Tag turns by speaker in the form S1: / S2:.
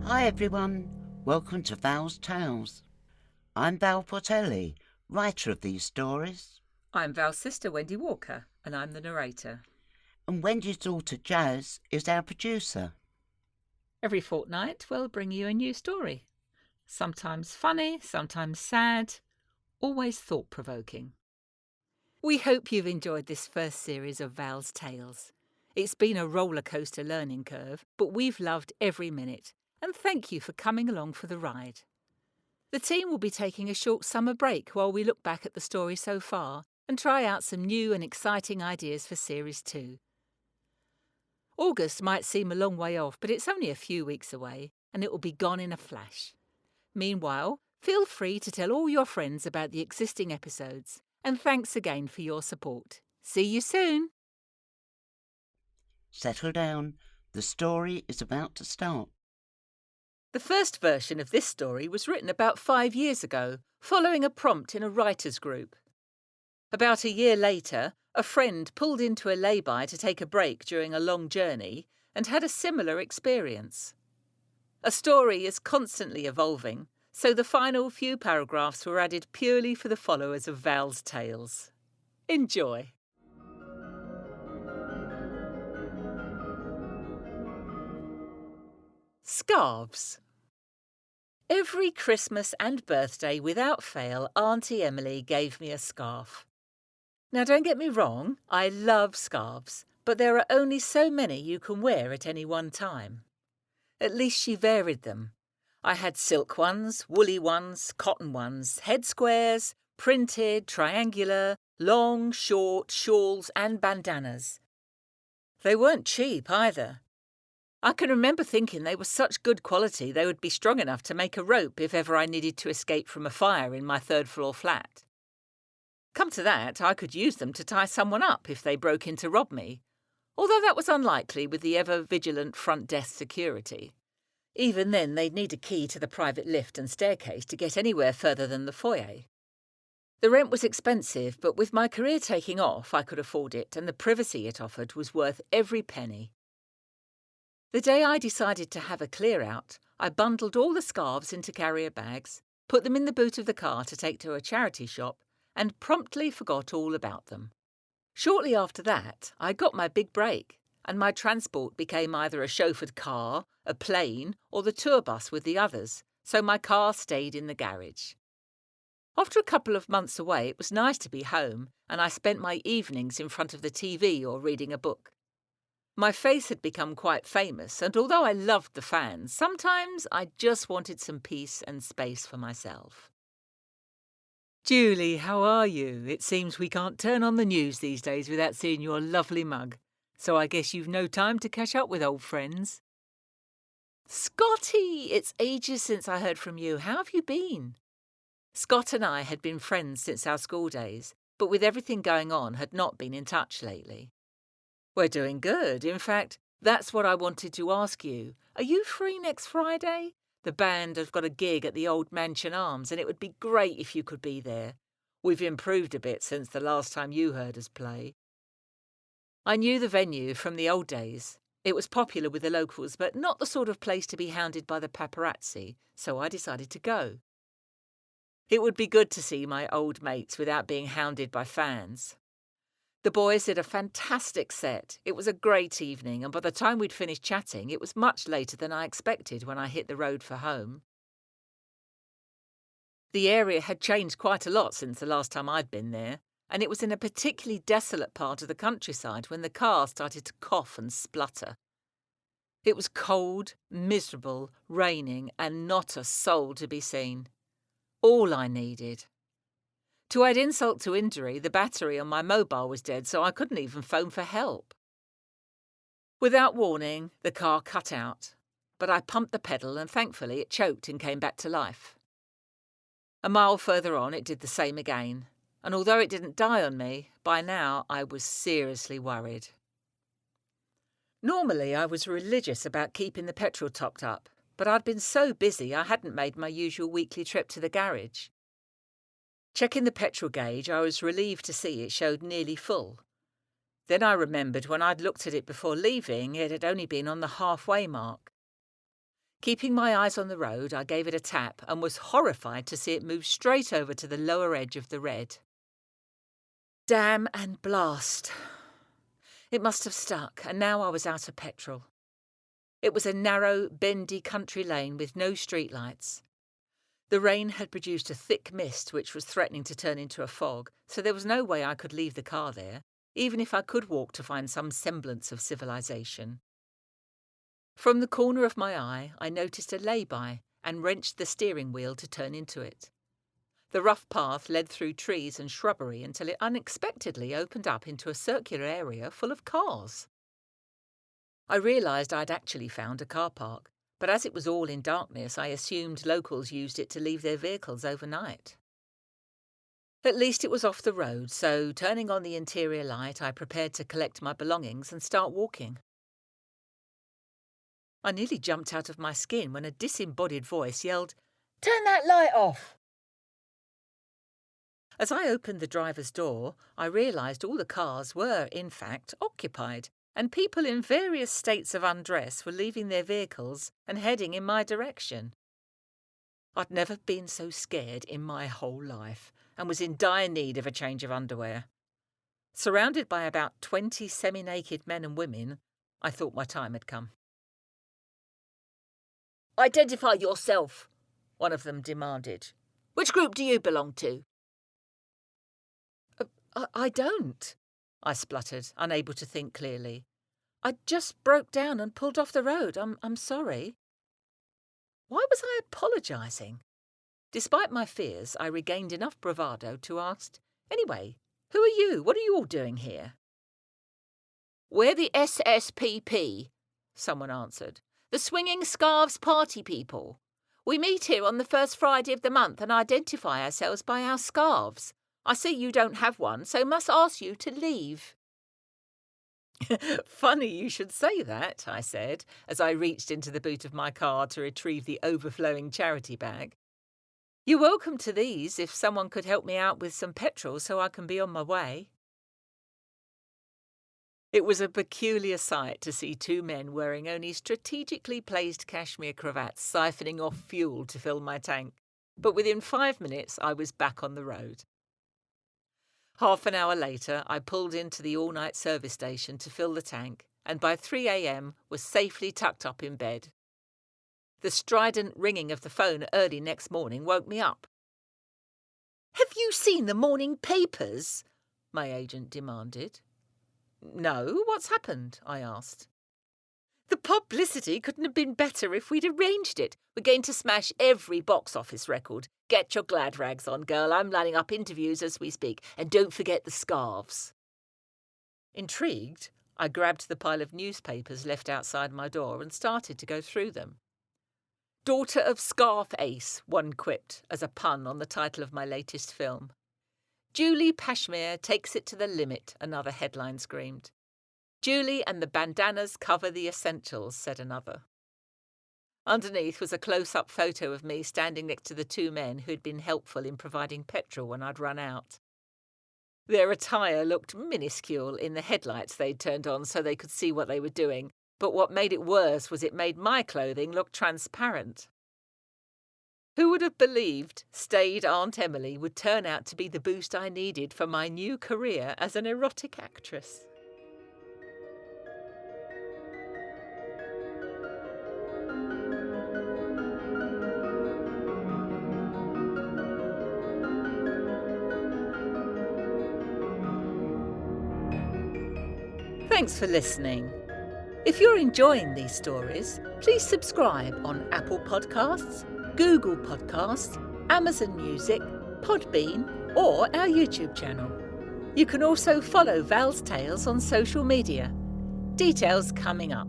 S1: Hi everyone, welcome to Val's Tales. I'm Val Portelli, writer of these stories.
S2: I'm Val's sister, Wendy Walker, and I'm the narrator.
S1: And Wendy's daughter Jazz is our producer.
S2: Every fortnight, we'll bring you a new story. Sometimes funny, sometimes sad, always thought-provoking. We hope you've enjoyed this first series of Val's Tales. It's been a roller coaster learning curve, but we've loved every minute, and thank you for coming along for the ride. The team will be taking a short summer break while we look back at the story so far and try out some new and exciting ideas for Series 2. August might seem a long way off, but it's only a few weeks away, and it will be gone in a flash. Meanwhile, feel free to tell all your friends about the existing episodes, and thanks again for your support. See you soon!
S1: Settle down, the story is about to start.
S2: The first version of this story was written about 5 years ago, following a prompt in a writers' group. About a year later, a friend pulled into a lay-by to take a break during a long journey and had a similar experience. A story is constantly evolving, so the final few paragraphs were added purely for the followers of Val's Tales. Enjoy! Scarves. Every Christmas and birthday without fail, Auntie Emily gave me a scarf. Now don't get me wrong, I love scarves, but there are only so many you can wear at any one time. At least she varied them. I had silk ones, woolly ones, cotton ones, head squares, printed, triangular, long, short, shawls and bandanas. They weren't cheap either. I can remember thinking they were such good quality they would be strong enough to make a rope if ever I needed to escape from a fire in my third-floor flat. Come to that, I could use them to tie someone up if they broke in to rob me, although that was unlikely with the ever-vigilant front desk security. Even then, they'd need a key to the private lift and staircase to get anywhere further than the foyer. The rent was expensive, but with my career taking off, I could afford it, and the privacy it offered was worth every penny. The day I decided to have a clear-out, I bundled all the scarves into carrier bags, put them in the boot of the car to take to a charity shop, and promptly forgot all about them. Shortly after that, I got my big break, and my transport became either a chauffeured car, a plane, or the tour bus with the others, so my car stayed in the garage. After a couple of months away, it was nice to be home, and I spent my evenings in front of the TV or reading a book. My face had become quite famous, and although I loved the fans, sometimes I just wanted some peace and space for myself. Julie, how are you? It seems we can't turn on the news these days without seeing your lovely mug, so I guess you've no time to catch up with old friends. Scotty, it's ages since I heard from you. How have you been? Scott and I had been friends since our school days, but with everything going on had not been in touch lately. We're doing good. In fact, that's what I wanted to ask you. Are you free next Friday? The band have got a gig at the Old Mansion Arms, and it would be great if you could be there. We've improved a bit since the last time you heard us play. I knew the venue from the old days. It was popular with the locals, but not the sort of place to be hounded by the paparazzi, so I decided to go. It would be good to see my old mates without being hounded by fans. The boys did a fantastic set. It was a great evening, and by the time we'd finished chatting, it was much later than I expected when I hit the road for home. The area had changed quite a lot since the last time I'd been there, and it was in a particularly desolate part of the countryside when the car started to cough and splutter. It was cold, miserable, raining, and not a soul to be seen. All I needed. To add insult to injury, the battery on my mobile was dead, so I couldn't even phone for help. Without warning, the car cut out, but I pumped the pedal and thankfully it choked and came back to life. A mile further on, it did the same again, and although it didn't die on me, by now I was seriously worried. Normally, I was religious about keeping the petrol topped up, but I'd been so busy I hadn't made my usual weekly trip to the garage. Checking the petrol gauge, I was relieved to see it showed nearly full. Then I remembered when I'd looked at it before leaving, it had only been on the halfway mark. Keeping my eyes on the road, I gave it a tap and was horrified to see it move straight over to the lower edge of the red. Damn and blast. It must have stuck, and now I was out of petrol. It was a narrow, bendy country lane with no streetlights. The rain had produced a thick mist which was threatening to turn into a fog, so there was no way I could leave the car there, even if I could walk to find some semblance of civilization. From the corner of my eye, I noticed a lay-by and wrenched the steering wheel to turn into it. The rough path led through trees and shrubbery until it unexpectedly opened up into a circular area full of cars. I realised I'd actually found a car park, but as it was all in darkness, I assumed locals used it to leave their vehicles overnight. At least it was off the road, so turning on the interior light, I prepared to collect my belongings and start walking. I nearly jumped out of my skin when a disembodied voice yelled, "Turn that light off!" As I opened the driver's door, I realised all the cars were, in fact, occupied, and people in various states of undress were leaving their vehicles and heading in my direction. I'd never been so scared in my whole life and was in dire need of a change of underwear. Surrounded by about 20 semi-naked men and women, I thought my time had come. "Identify yourself," one of them demanded. "Which group do you belong to?" I don't," I spluttered, unable to think clearly. "I just broke down and pulled off the road. I'm sorry." Why was I apologising? Despite my fears, I regained enough bravado to ask, "Anyway, who are you? What are you all doing here?" "We're the SSPP," someone answered. "The Swinging Scarves Party People. We meet here on the first Friday of the month and identify ourselves by our scarves. I see you don't have one, so must ask you to leave." "Funny you should say that," I said, as I reached into the boot of my car to retrieve the overflowing charity bag. "You're welcome to these if someone could help me out with some petrol so I can be on my way." It was a peculiar sight to see two men wearing only strategically placed cashmere cravats siphoning off fuel to fill my tank, but within 5 minutes I was back on the road. Half an hour later, I pulled into the all-night service station to fill the tank, and by 3 a.m. was safely tucked up in bed. The strident ringing of the phone early next morning woke me up. "Have you seen the morning papers?" my agent demanded. "No, what's happened?" I asked. "The publicity couldn't have been better if we'd arranged it. We're going to smash every box office record. Get your glad rags on, girl. I'm lining up interviews as we speak. And don't forget the scarves." Intrigued, I grabbed the pile of newspapers left outside my door and started to go through them. "Daughter of Scarf Ace," one quipped as a pun on the title of my latest film. "Julie Pashmere takes it to the limit," another headline screamed. "Julie and the bandanas cover the essentials," said another. Underneath was a close-up photo of me standing next to the two men who had been helpful in providing petrol when I'd run out. Their attire looked minuscule in the headlights they'd turned on so they could see what they were doing, but what made it worse was it made my clothing look transparent. Who would have believed staid Aunt Emily would turn out to be the boost I needed for my new career as an erotic actress? Thanks for listening. If you're enjoying these stories, please subscribe on Apple Podcasts, Google Podcasts, Amazon Music, Podbean, or our YouTube channel. You can also follow Val's Tales on social media. Details coming up.